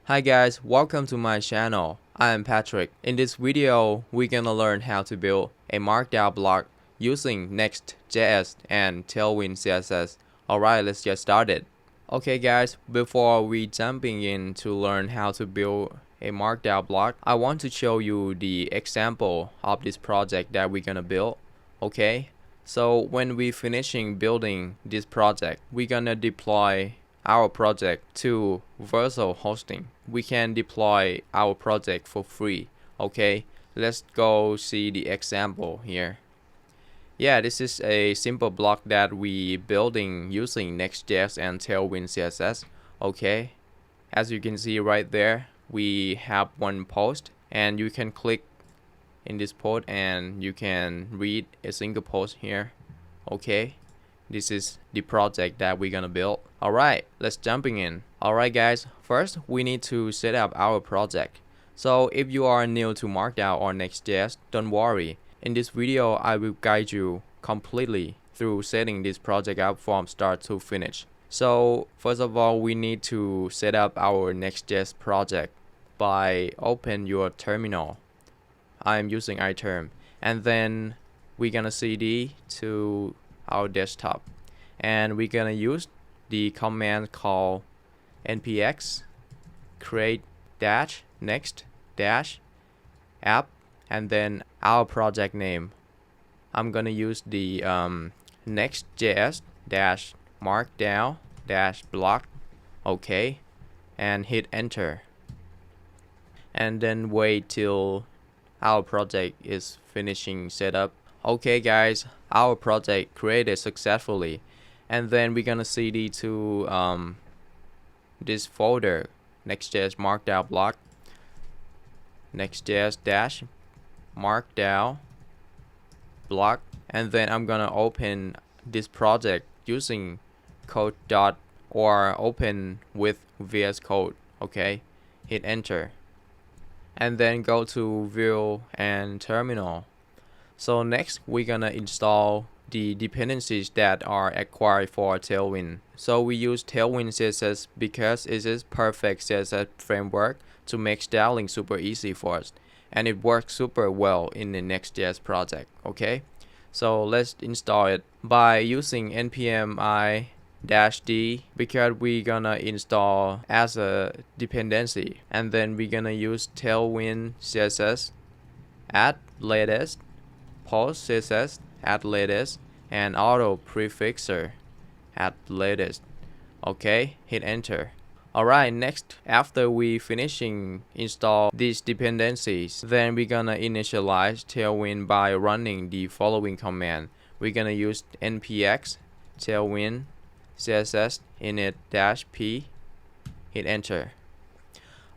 Hi guys, welcome to my channel. I am Patrick. In this video, we're gonna learn how to build a MarkDown block using NextJS and TailwindCSS. Alright, let's get started. Okay guys, before we jumping in to learn how to build a MarkDown block, I want to show you the example of this project that we're gonna build. Okay, so when we finishing building this project, we're gonna deploy our project to Vercel hosting. We can deploy our project for free. Okay, let's go see the example here. Yeah, this is a simple block that we building using NextJS and TailwindCSS. Okay, as you can see right there, we have one post, and you can click in this post and you can read a single post here. Okay, this is the project that we're gonna build. Alright, let's jumping in. Alright guys, first we need to set up our project. So if you are new to MarkDown or NextJS, don't worry. In this video, I will guide you completely through setting this project up from start to finish. So first of all, we need to set up our NextJS project by open your terminal. I'm using iTerm, and then we're gonna cd to our desktop, and we're gonna use the command called npx create dash next dash app, and then our project name. I'm gonna use the nextjs dash markdown dash block. Okay, and hit enter, and then wait till our project is finishing setup. Okay guys, our project created successfully, and then we're gonna cd to this folder, nextjs markdown block, nextjs dash markdown block, and then I'm gonna open this project using code dot or open with VS Code. Okay, hit enter, and then go to view and terminal. So next we're gonna install the dependencies that are acquired for Tailwind. So we use Tailwind CSS because it is perfect CSS framework to make styling super easy for us, and it works super well in the NextJS project. Okay, so let's install it by using npm i-d, because we're gonna install as a dependency, and then we're gonna use Tailwind CSS add latest, post CSS add latest, and auto prefixer add latest. Okay, hit enter. Alright, next, after we finishing install these dependencies, then we're gonna initialize Tailwind by running the following command. We're gonna use npx tailwind css init-p, hit enter.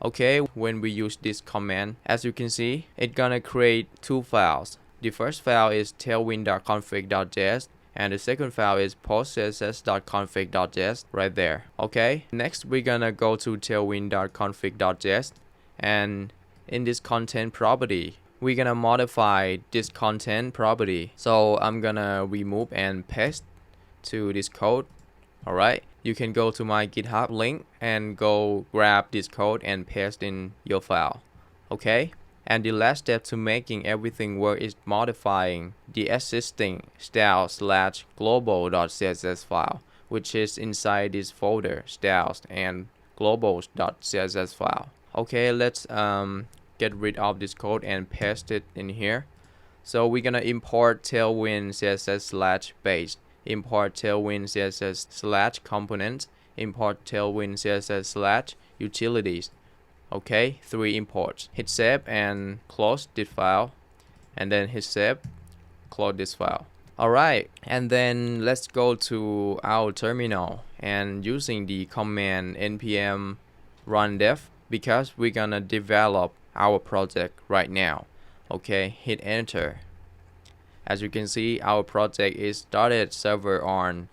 Okay, when we use this command, as you can see, it's gonna create two files. The first file is tailwind.config.js, and the second file is postcss.config.js right there. Okay, next we're gonna go to tailwind.config.js, and in this content property, we're gonna modify this content property. So I'm gonna remove and paste to this code. Alright, you can go to my GitHub link and go grab this code and paste in your file. Okay, and the last step to making everything work is modifying the existing style/global.css file, which is inside this folder, styles and global.css file. Okay, let's get rid of this code and paste it in here. So we're gonna import Tailwind CSS/base, import Tailwind CSS/component, import Tailwind CSS/utilities. Okay, 3 imports. Hit save and close this file, and then hit save, close this file. Alright, and then let's go to our terminal and using the command npm run dev, because we're gonna develop our project right now. Okay, hit enter. As you can see, our project is started server on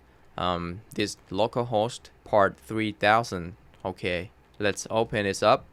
this localhost port 3000. Okay, let's open this up.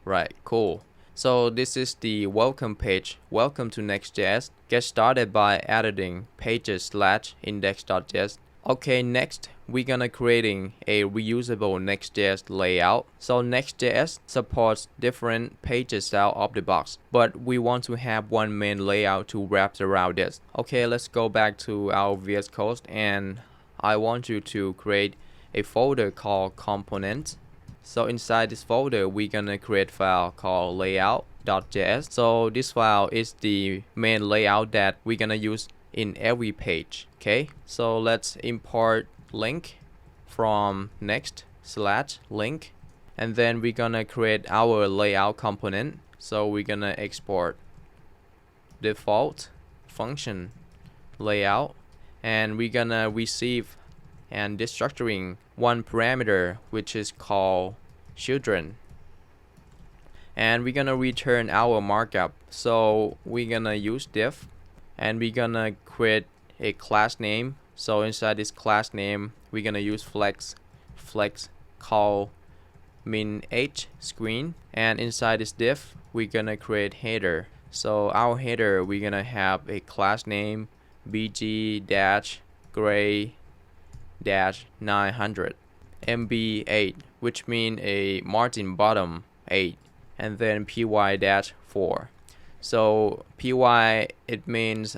Right, cool. So this is the welcome page. Welcome to NextJS. Get started by editing pages/index.js. Okay, next we're gonna creating a reusable Next.js layout. So Next.js supports different pages style of the box, but we want to have one main layout to wrap around this. Okay, let's go back to our VS Code, and I want you to create a folder called component. So inside this folder, we're gonna create a file called layout.js. So this file is the main layout that we're gonna use in every page. Okay, so let's import link from next/link, and then we're gonna create our layout component. So we're gonna export default function layout, and we're gonna receive and destructuring one parameter which is called children, and we're gonna return our markup. So we're gonna use div, and we're gonna create a class name. So inside this class name, we're gonna use flex called min age screen, and inside this div, we're gonna create header. So our header, we're gonna have a class name bg-gray-900 mb8, which mean a margin bottom 8, and then py-4. So py, it means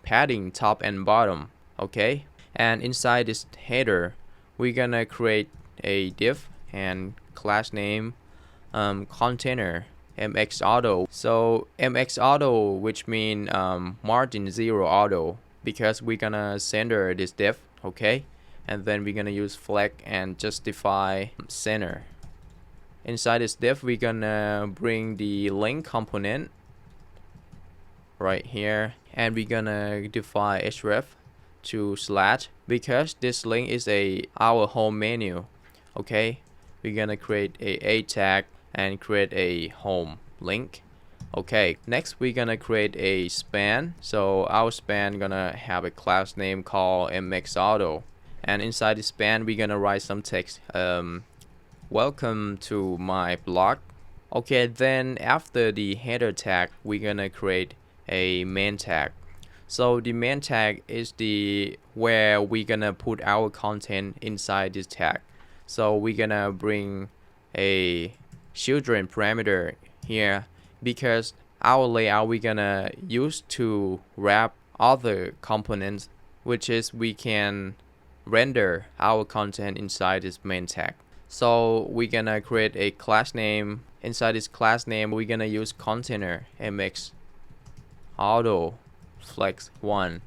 padding top and bottom. Okay, and inside this header, we're gonna create a div and class name container mxauto. So mxauto, which mean margin 0 auto, because we're gonna center this div. Okay, and then we're gonna use flag and justify center. Inside this div, we're gonna bring the link component right here, and we're gonna define href to slash, because this link is our home menu. Okay, we're gonna create a tag and create a home link. Okay, next we're gonna create a span. So our span gonna have a class name called mxauto, and inside the span we're gonna write some text, welcome to my blog. Okay, then after the header tag, we're gonna create a main tag. So the main tag is where we're gonna put our content inside this tag. So we're gonna bring a children parameter here, because our layout we're gonna use to wrap other components, which is we can render our content inside this main tag. So we're gonna create a class name. Inside this class name, we're gonna use container mxauto flex1.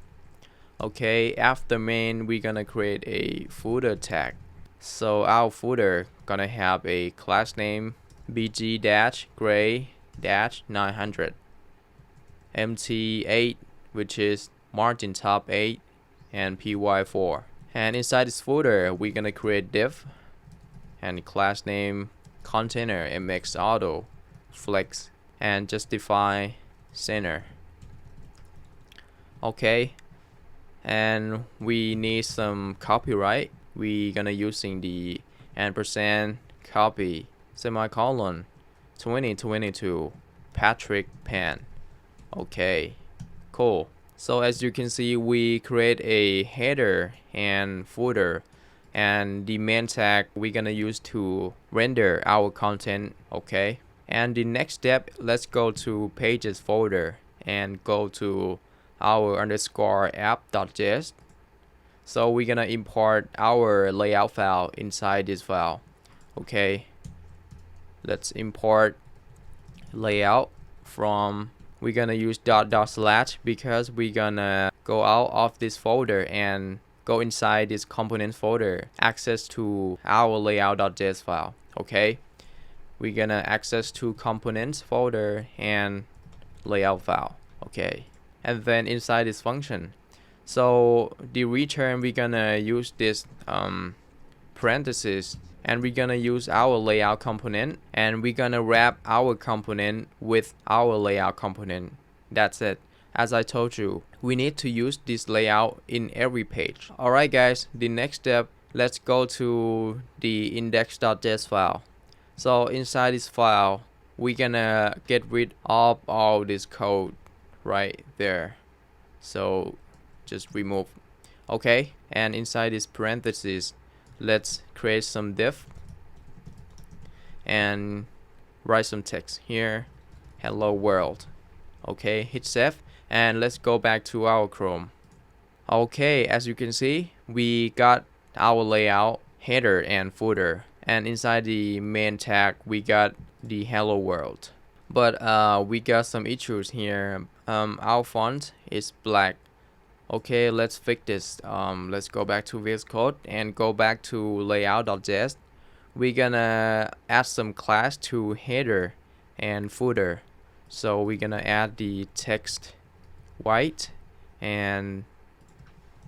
Okay, after main, we're gonna create a footer tag. So our footer gonna have a class name bg-gray-900 mt8, which is margin top 8, and py4. And inside this footer, we're gonna create div and class name container mxauto flex, and justify center. Okay, and we need some copyright. We gonna using the ampersand copy semicolon 2022 Patrick Pan. Okay, cool. So as you can see, we create a header and footer, and the main tag we're gonna use to render our content. Okay, and the next step, let's go to pages folder and go to our underscore app.js. So we're gonna import our layout file inside this file. Okay, let's import layout from, we're gonna use // because we're gonna go out of this folder and go inside this component folder, access to our layout.js file. Okay, we're gonna access to components folder and layout file. Okay, and then inside this function, so the return, we're gonna use this parentheses, and we're gonna use our layout component, and we're gonna wrap our component with our layout component. That's it. As I told you, we need to use this layout in every page. Alright guys, the next step, let's go to the index.js file. So inside this file, we're gonna get rid of all this code right there. So just remove. Okay, and inside this parentheses let's create some div and write some text here, hello world. Okay, hit save and let's go back to our Chrome. Okay, as you can see, we got our layout, header and footer, and inside the main tag we got the hello world. But we got some issues here. Our font is black. Okay, let's fix this. Let's go back to VS Code and go back to layout.js. We're gonna add some class to header and footer. So we're gonna add the text white and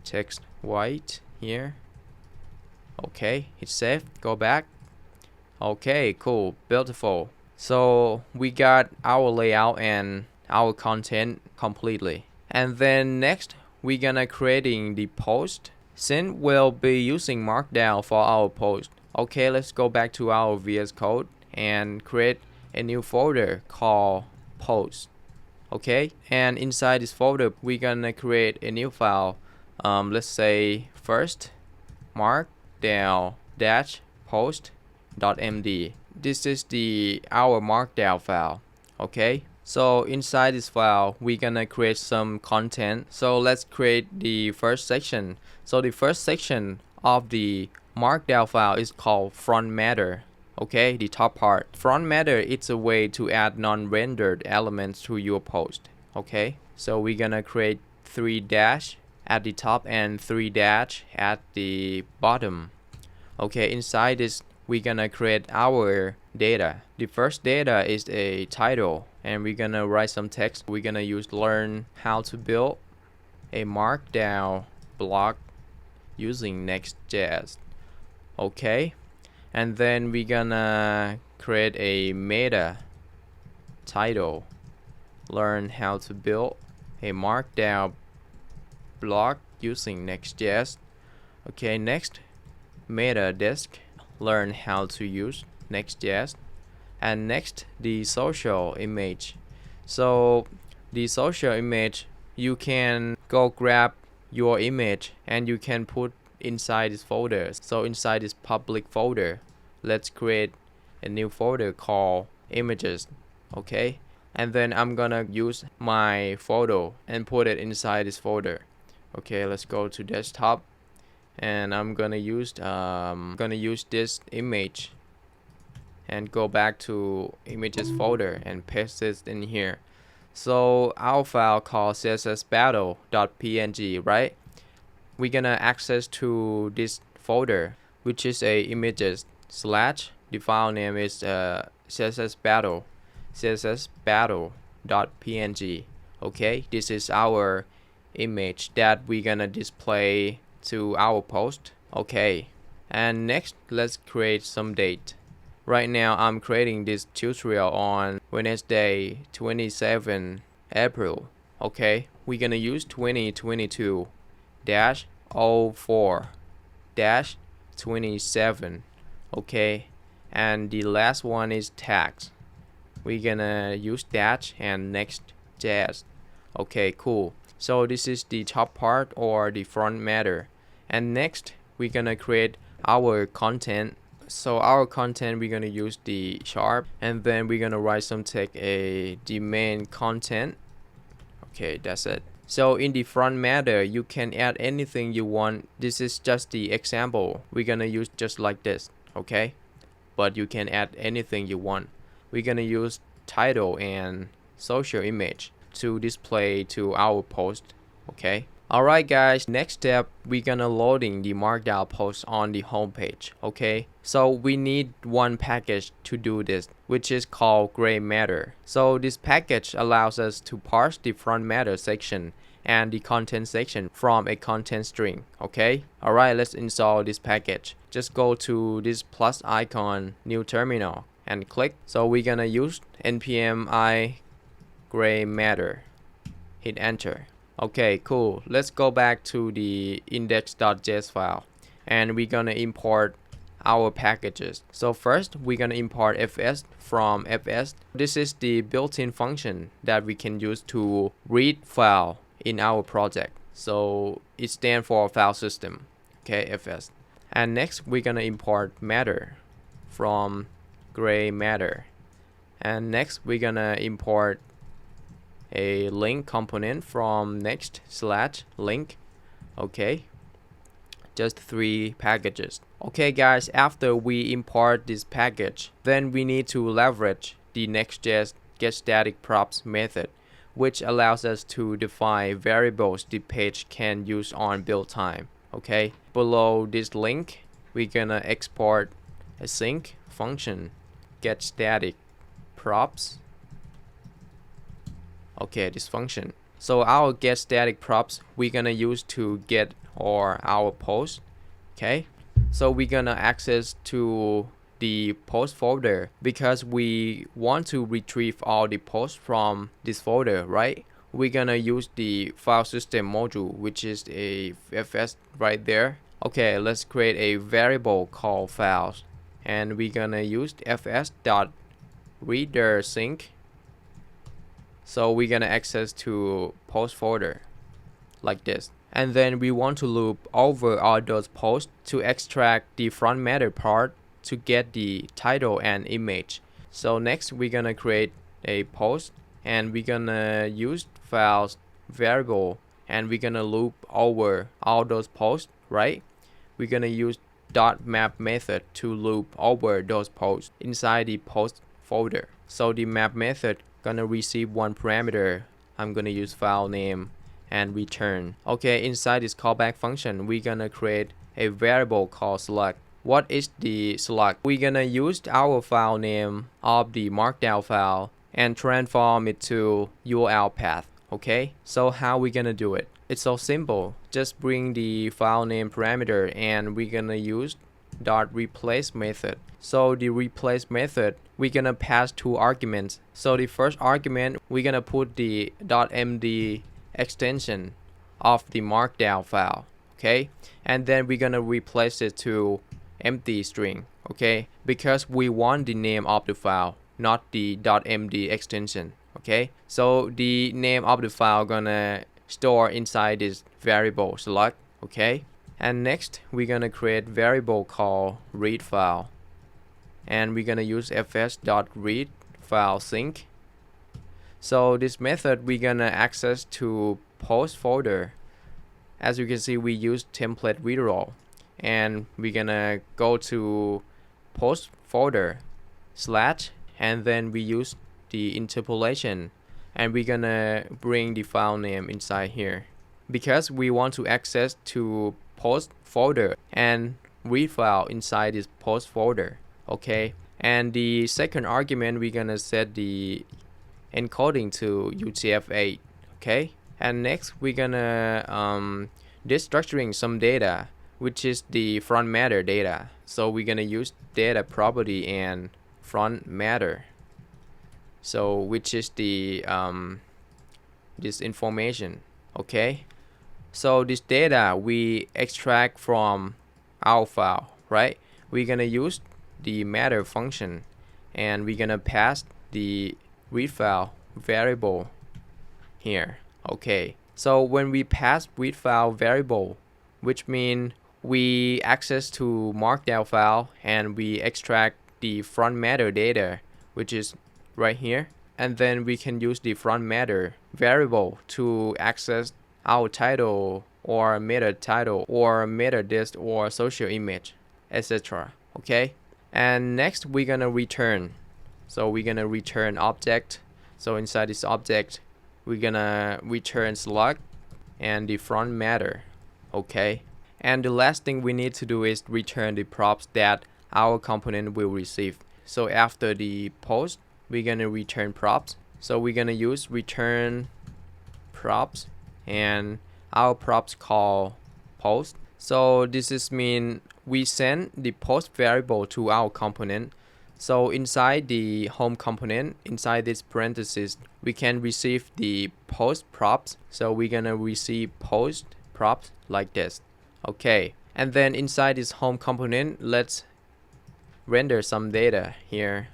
text white here. Okay, hit save, go back. Okay, cool, beautiful. So we got our layout and our content completely. And then next we're gonna creating the post. Since we'll be using MarkDown for our post. Okay, let's go back to our VS Code and create a new folder called post. Okay, and inside this folder we're gonna create a new file. Let's say first markdown-post.md. This is our markdown file. Okay, so inside this file we're gonna create some content. So let's create the first section. So the first section of the markdown file is called front matter. Okay, the top part. Front matter is a way to add non-rendered elements to your post. Okay, so we're gonna create 3 dash at the top and 3 dash at the bottom. Okay, inside this we're gonna create our data. The first data is a title and we're gonna write some text. We're gonna learn how to build a markdown block using NextJS. Okay, and then we're gonna create a meta title, learn how to build a markdown block using NextJS. Okay, next meta disk, learn how to use NextJS. And next the social image. So the social image, you can go grab your image and you can put inside this folder. So inside this public folder let's create a new folder called images. Okay, and then I'm gonna use my photo and put it inside this folder. Okay, let's go to desktop and I'm gonna use this image and go back to images folder and paste it in here. So our file called cssbattle.png, right? We're gonna access to this folder, which is a images slash the file name is cssbattle.png. Okay, this is our image that we're gonna display to our post. Okay, and next let's create some date. Right now I'm creating this tutorial on Wednesday 27 April. Okay, we're gonna use 2022-04-27. Okay, and the last one is tags. We're gonna use dash and NextJS. Okay, cool. So this is the top part or the front matter. And next we're gonna create our content. So our content we're gonna use the sharp and then we're gonna write some text, the main content. Okay, that's it. So in the front matter you can add anything you want. This is just the example we're gonna use just like this. Okay, but you can add anything you want. We're gonna use title and social image to display to our post. Okay, alright guys, next step we're gonna loading the markdown post on the home page. Okay, so we need one package to do this, which is called gray matter. So this package allows us to parse the front matter section and the content section from a content string. Okay, alright, let's install this package. Just go to this plus icon, new terminal, and click. So we're gonna use npm i gray matter, hit enter. Okay, cool. Let's go back to the index.js file and we're gonna import our packages. So first we're gonna import fs from fs. This is the built-in function that we can use to read file in our project. So it stands for file system. okay, fs. And next we're gonna import matter from gray matter. And next we're gonna import a link component from next/link. Okay, just 3 packages. Okay guys, after we import this package, then we need to leverage the NextJS getStaticProps method, which allows us to define variables the page can use on build time. Okay, below this link we're gonna export a sync function getStaticProps. Okay, this function. So our getStaticProps we're gonna use to get our post. Okay, so we're gonna access to the post folder because we want to retrieve all the posts from this folder, right? We're gonna use the file system module, which is a fs right there. Okay, let's create a variable called files, and we're gonna use fs.readerSync. So we're gonna access to post folder like this. And then we want to loop over all those posts to extract the front matter part to get the title and image. So next we're gonna create a post, and we're gonna use files variable, and we're gonna loop over all those posts, right? We're gonna use .map method to loop over those posts inside the post folder. So the map method gonna receive one parameter. I'm gonna use file name and return. Okay, inside this callback function we're gonna create a variable called select. What is the select? We're gonna use our file name of the markdown file and transform it to URL path. Okay, so how we gonna do it? It's so simple. Just bring the file name parameter and we're gonna use .replace method. So the replace method we're gonna pass 2 arguments. So the first argument we're gonna put the .md extension of the markdown file. Okay, and then we're gonna replace it to empty string. Okay, because we want the name of the file, not the .md extension. Okay, so the name of the file gonna store inside this variable select. Okay, and next we're gonna create variable called read file, and we're gonna use fs.read file sync. So this method we're gonna access to post folder. As you can see, we use template redraw, and we're gonna go to post folder / and then we use the interpolation, and we're gonna bring the file name inside here because we want to access to post folder and read file inside this post folder. Okay, and the second argument we're gonna set the encoding to UTF-8. Okay, and next we're gonna destructuring some data, which is the front matter data. So we're gonna use data property and front matter, so which is the this information. Okay, so this data we extract from our file, right? We're gonna use the matter function, and we're gonna pass the read file variable here. Okay, so when we pass read file variable, which means we access to markdown file and we extract the front matter data, which is right here, and then we can use the front matter variable to access our title or meta title or meta disk or social image, etc. Okay, and next we're gonna return. So we're gonna return object. So inside this object we're gonna return select and the front matter. Okay, and the last thing we need to do is return the props that our component will receive. So after the post we're gonna return props. So we're gonna use return props, and our props call post. So this is mean we send the post variable to our component. So inside the home component, inside this parenthesis, we can receive the post props. So we're gonna receive post props like this. Okay, and then inside this home component, let's render some data here.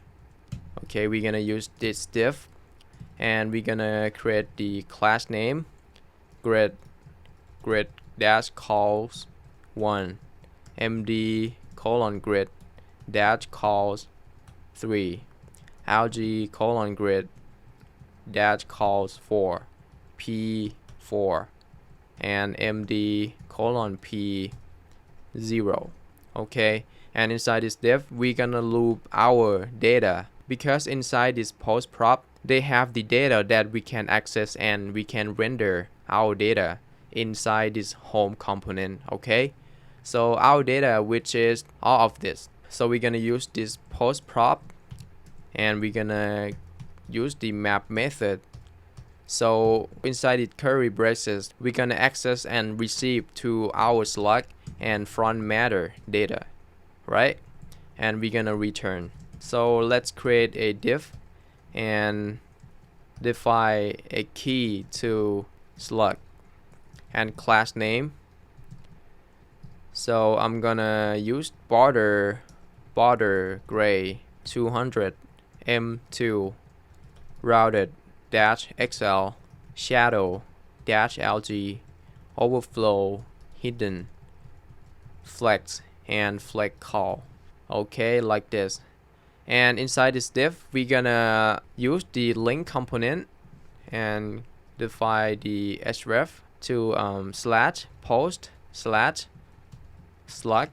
Okay, we're gonna use this div, and we're gonna create the class name grid dash calls 1 md colon grid dash calls 3 alg colon grid dash calls 4 p4 and md colon p 0. Okay, and inside this div we're gonna loop our data, because inside this post prop they have the data that we can access and we can render our data inside this home component. Okay, so our data, which is all of this, so we're gonna use this post prop and we're gonna use the map method. So inside the curly braces we're gonna access and receive to our slug and front matter data, right? And we're gonna return. So let's create a div and define a key to slug and class name. So I'm gonna use border gray 200 m2 routed dash xl shadow dash lg overflow hidden flex and flex call. Okay, like this. And inside this div we're gonna use the link component and define the href to slash post slash slug,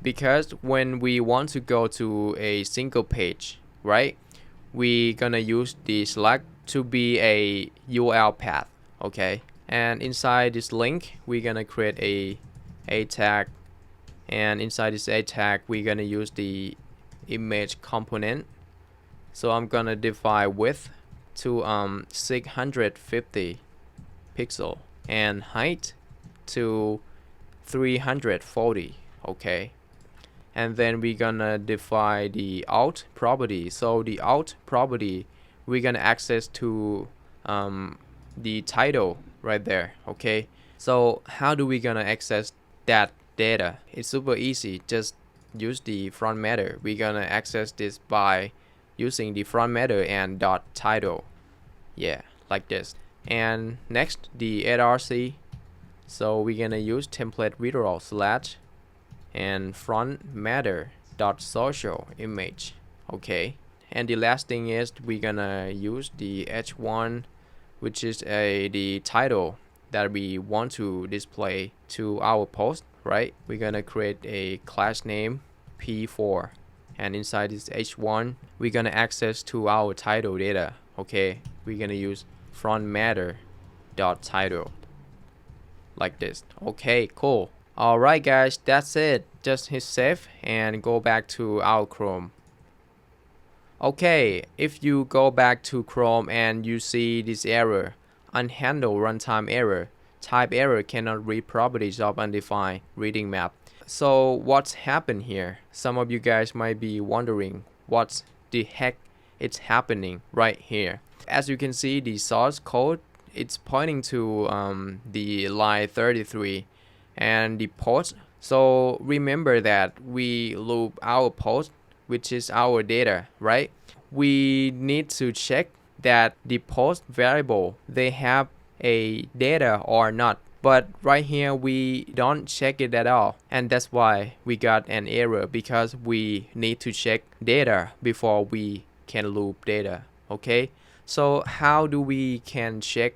because when we want to go to a single page, right, we gonna use the slug to be a URL path. Okay, and inside this link we're gonna create a tag, and inside this a tag we're gonna use the image component. So I'm gonna define width to 650 pixel and height to 340. Okay, and then we're gonna define the alt property. So the alt property we're gonna access to the title right there. Okay, so how do we gonna access that data? It's super easy. Just use the front matter. We're gonna access this by using the front matter and dot title. Yeah, like this. And next, the src. So we're gonna use template literal slash and front matter dot social image. Okay, and the last thing is we're gonna use the h1, which is the title that we want to display to our post, right? We're gonna create a class name p4, and inside this h1 we're gonna access to our title data. Okay, we're gonna use front matter dot title, like this. Okay, cool. Alright guys, that's it. Just hit save and go back to our Chrome. Okay, if you go back to Chrome and you see this error, unhandled runtime error, type error cannot read properties of undefined reading map. So what's happened here? Some of you guys might be wondering what the heck is happening right here. As you can see, the source code, it's pointing to the line 33 and the post. So remember that we loop our post, which is our data, right? We need to check that the post variable, they have a data or not. But right here we don't check it at all, and that's why we got an error, because we need to check data before we can loop data. Okay, so how do we can check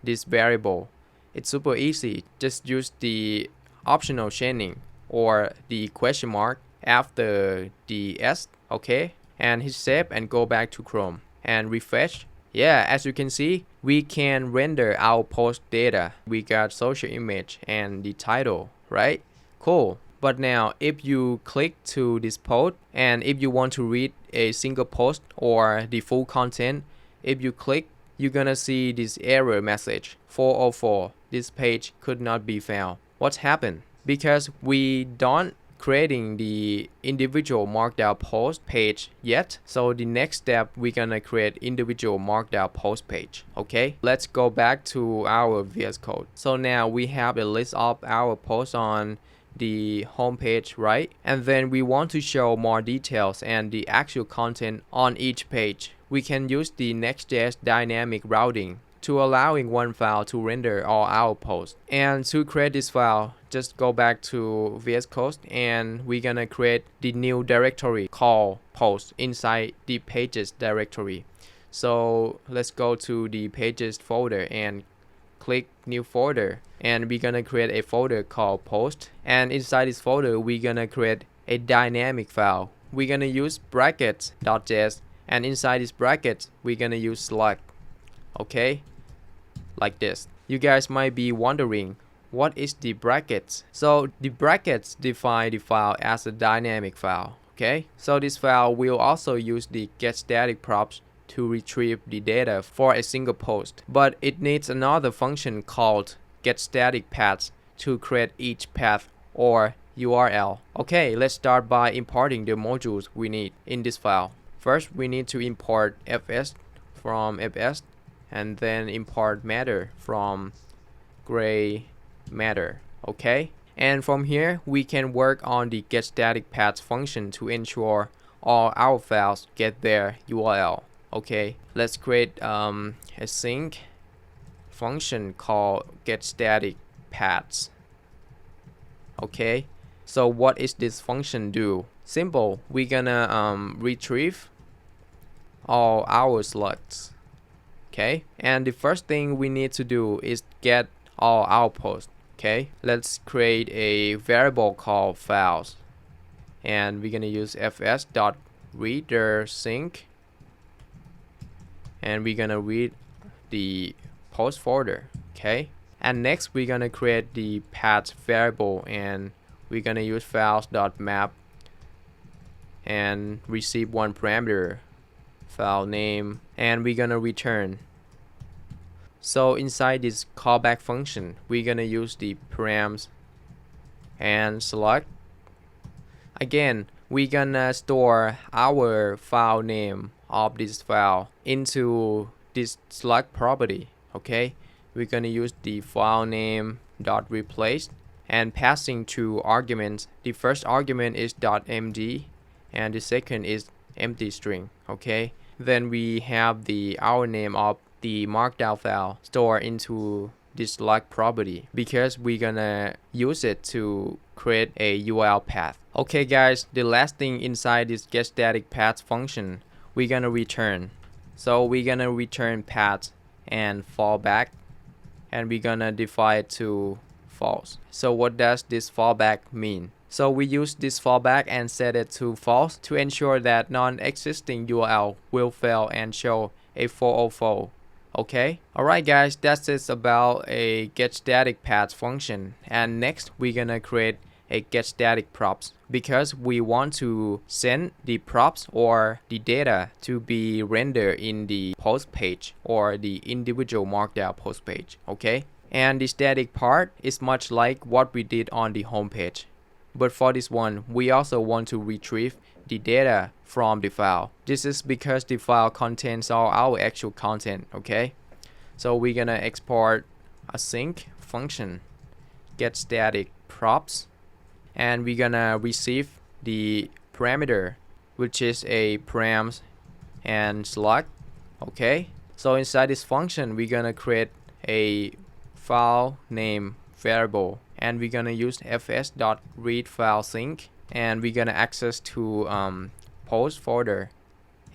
this variable? It's super easy. Just use the optional chaining or the question mark after the S. Okay, and hit save and go back to Chrome and refresh. Yeah, as you can see, we can render our post data. We got social image and the title, right? Cool. But now if you click to this post and if you want to read a single post or the full content, if you click, you're gonna see this error message 404. This page could not be found. What's happened? Because we don't creating the individual markdown post page yet. So the next step, we're gonna create individual markdown post page. Okay, let's go back to our VS Code. So now we have a list of our posts on the home page, right? And then we want to show more details and the actual content on each page. We can use the NextJS dynamic routing to allowing one file to render all our posts. And to create this file, just go back to VS Code and we're gonna create the new directory called post inside the pages directory. So let's go to the pages folder and click new folder, and we're gonna create a folder called post, and inside this folder we're gonna create a dynamic file. We're gonna use brackets.js, and inside this bracket we're gonna use select. Okay, like this. You guys might be wondering, what is the brackets? So the brackets define the file as a dynamic file. Okay, so this file will also use the getStaticProps to retrieve the data for a single post, but it needs another function called getStaticPaths to create each path or URL. Okay, let's start by importing the modules we need in this file. First, we need to import fs from fs, and then import matter from gray matter. Okay, and from here we can work on the getStaticPaths function to ensure all our files get their URL. Okay, let's create a sync function called getStaticPaths. Okay, so what is this function do? Simple, we're gonna retrieve all our selects. Okay, and the first thing we need to do is get all our posts. Okay, let's create a variable called files, and we're gonna use fs.readerSync, and we're gonna read the post folder. Okay, and next we're gonna create the path variable, and we're gonna use files.map and receive one parameter, file name, and we're gonna return. So inside this callback function we're gonna use the params and select. Again, we're gonna store our file name of this file into this select property. Okay, we're gonna use the file name dot replace and passing two arguments. The first argument is .md and the second is empty string. Okay, then we have the our name of the markdown file stored into this select property because we're gonna use it to create a URL path. Okay guys, the last thing inside this getStaticPaths function we're gonna return. So we're gonna return path and fallback, and we're gonna define it to false. So what does this fallback mean? So we use this fallback and set it to false to ensure that non-existing URL will fail and show a 404. Okay, alright guys, that's it about a getStaticPaths function. And next we're gonna create a getStaticProps because we want to send the props or the data to be rendered in the post page or the individual markdown post page. Okay, and the static part is much like what we did on the home page, but for this one we also want to retrieve the data from the file. This is because the file contains all our actual content. Okay, so we're gonna export a sync function getStaticProps, and we're gonna receive the parameter which is a params and select. Okay, so inside this function we're gonna create a file name variable, and we're gonna use fs.readFileSync, and we're gonna access to post folder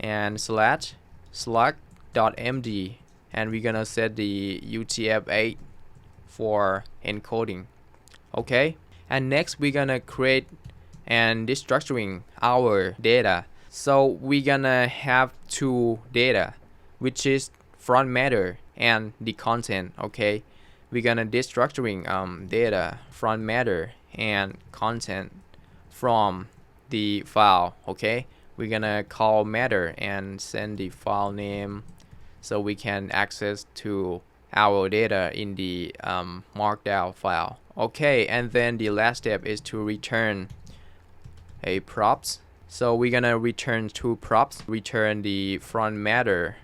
and slash select.md, and we're gonna set the UTF-8 for encoding. Okay, and next we're gonna create and destructuring our data. So we're gonna have two data, which is front matter and the content. Okay, we're gonna destructuring data front matter and content from the file. Okay, we're gonna call matter and send the file name so we can access to our data in the markdown file. Okay, and then the last step is to return a props. So we're gonna return two props, return the front matter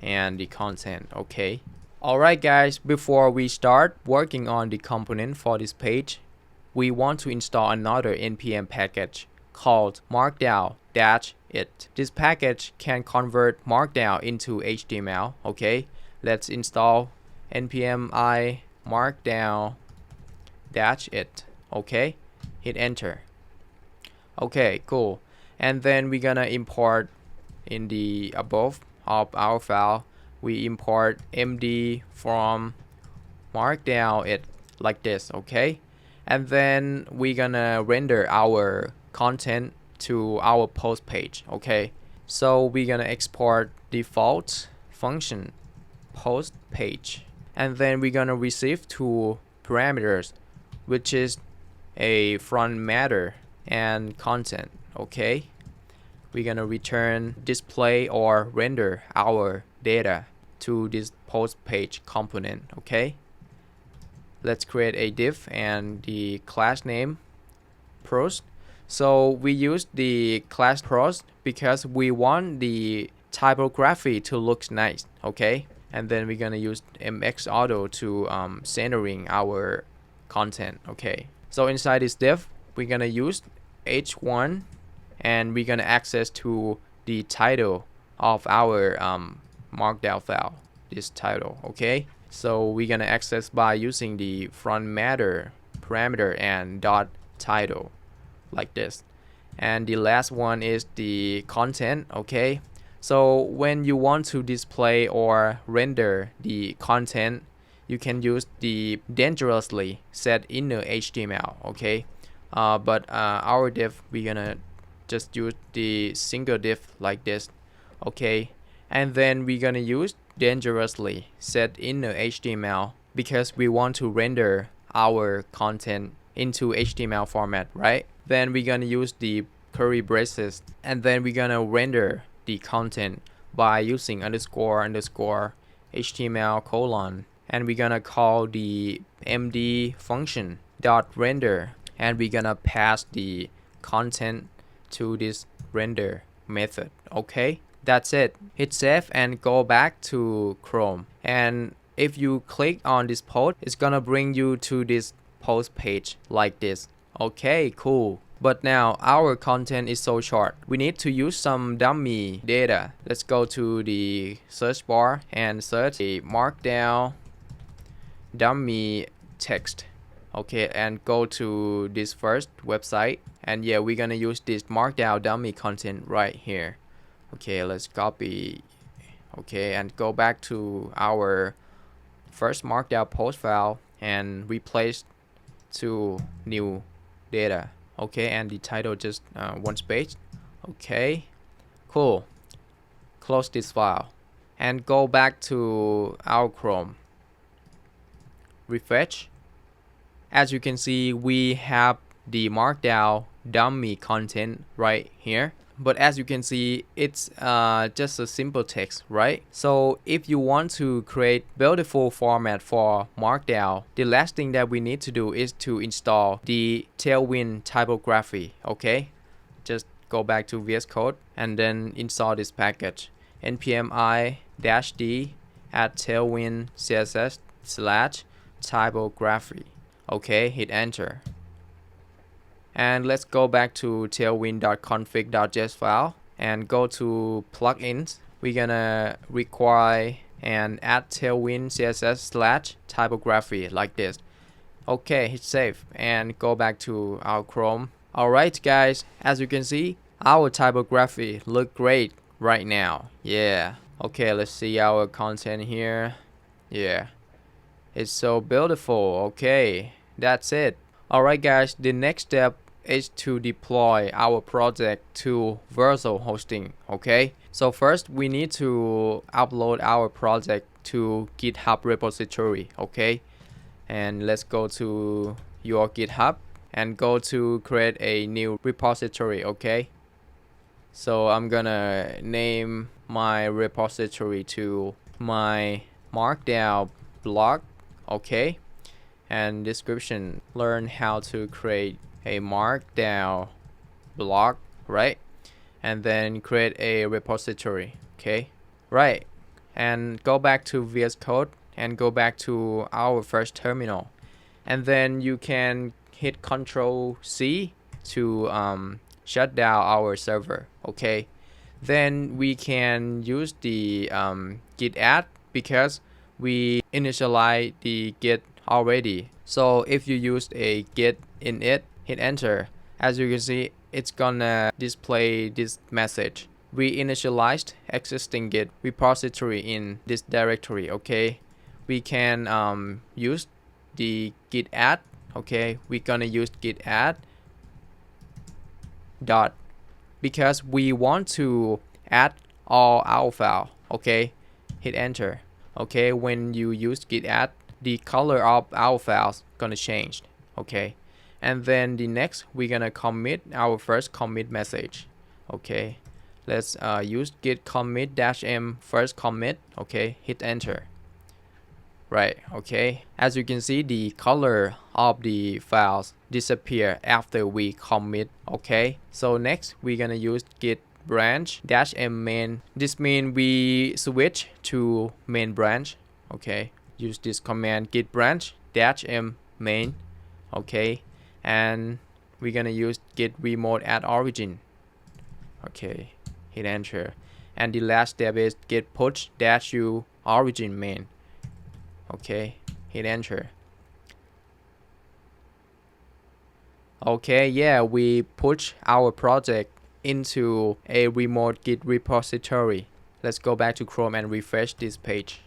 and the content. Okay, alright guys, before we start working on the component for this page, we want to install another npm package called markdown-it. This package can convert markdown into HTML. Okay, let's install npm I markdown -it. Okay, hit enter. Okay, cool. And then we're gonna import in the above of our file, we import md from markdown it like this. Okay, and then we're gonna render our content to our post page. Okay, so we're gonna export default function post page, and then we're gonna receive two parameters, which is a front matter and content. Okay, we're gonna return display or render our data to this post page component. Okay, let's create a div and the class name post. So we use the class post because we want the typography to look nice. Okay, and then we're gonna use mx auto to centering our content. Okay, so inside this div we're gonna use h1 and we're gonna access to the title of our markdown file, this title. Okay, so we're gonna access by using the front matter parameter and dot title like this. And the last one is the content. Okay, so when you want to display or render the content, you can use the dangerously set inner HTML. Okay, but our div we're gonna just use the single div like this. Okay, and then we're gonna use dangerously set inner HTML because we want to render our content into HTML format, right? Then we're gonna use the curly braces, and then we're gonna render the content by using underscore HTML colon, and we're gonna call the md function dot render, and we're gonna pass the content to this render method. Okay, that's it. Hit save and go back to Chrome, and if you click on this post, it's gonna bring you to this post page like this. Okay, cool. But now our content is so short, we need to use some dummy data. Let's go to the search bar and search the markdown dummy text. Okay, and go to this first website, and yeah, we're gonna use this markdown dummy content right here. Okay, let's copy. Okay, and go back to our first markdown post file and replace to new data. Okay, and the title just one space. Okay, cool. Close this file and go back to our Chrome. Refresh. As you can see, we have the markdown dummy content right here. But as you can see, it's just a simple text, right? So if you want to create beautiful format for markdown, the last thing that we need to do is to install the Tailwind typography. Okay, just go back to VS Code and then install this package npm I-d at TailwindCSS/typography. Okay, hit enter. And let's go back to tailwind.config.js file and go to plugins. We're gonna require and add Tailwind CSS/typography like this. Okay, hit save and go back to our Chrome. Alright guys, as you can see, our typography look great right now. Yeah. Okay, let's see our content here. Yeah, it's so beautiful. Okay, that's it. Alright guys, the next step is to deploy our project to Vercel hosting. Okay, so first we need to upload our project to GitHub repository. Okay, and let's go to your GitHub and go to create a new repository. Okay, so I'm gonna name my repository to my markdown blog. Okay, and description, learn how to create a markdown blog, right? And then create a repository. Okay, right, and go back to VS Code and go back to our first terminal, and then you can hit Ctrl+C to shut down our server. Okay, then we can use the git add because we initialize the Git already. So if you use a Git init, hit enter. As you can see, it's gonna display this message. We initialized existing Git repository in this directory. Okay, we can use the git add. Okay, we're gonna use git add dot because we want to add all our file. Okay, hit enter. Okay, when you use git add, the color of our files gonna change. Okay, and then the next we're gonna commit our first commit message. Okay, let's use git commit -m first commit. Okay, hit enter. Right, okay, as you can see, the color of the files disappear after we commit. Okay, so next we're gonna use git branch -m main. This means we switch to main branch. Okay, use this command git branch -m main. Okay, and we're gonna use git remote at origin. Okay, hit enter, and the last step is git push -u origin main. Okay, hit enter. Okay, yeah, we push our project into a remote Git repository. Let's go back to Chrome and refresh this page.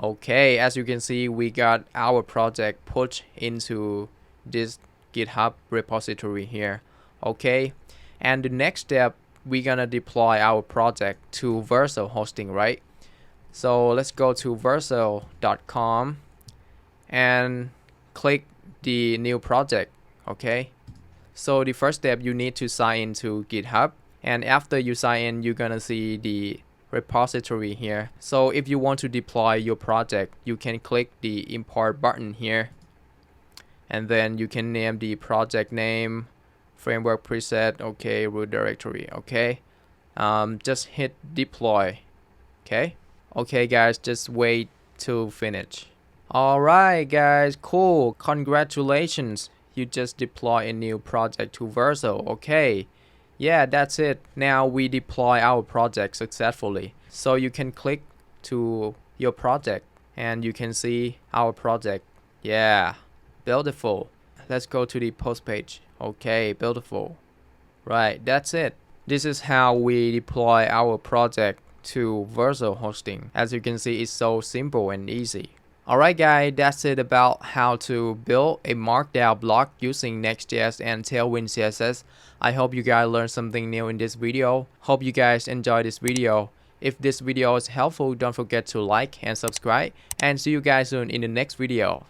Okay, as you can see, we got our project pushed into this GitHub repository here. Okay, and the next step, we're gonna deploy our project to Vercel hosting, right? So let's go to Vercel.com and click the new project. Okay, so the first step, you need to sign into GitHub, and after you sign in, you're gonna see the repository here. So if you want to deploy your project, you can click the import button here, and then you can name the project name, framework preset, okay, root directory. Okay, just hit deploy. Okay guys, just wait to finish. Alright guys, cool, congratulations, you just deploy a new project to Vercel. Okay, yeah, that's it. Now we deploy our project successfully. So you can click to your project and you can see our project. Yeah, beautiful. Let's go to the post page. Okay, beautiful. Right, that's it. This is how we deploy our project to Vercel hosting. As you can see, it's so simple and easy. Alright guys, that's it about how to build a Markdown block using NextJS and TailwindCSS. I hope you guys learned something new in this video. Hope you guys enjoyed this video. If this video is helpful, don't forget to like and subscribe, and see you guys soon in the next video.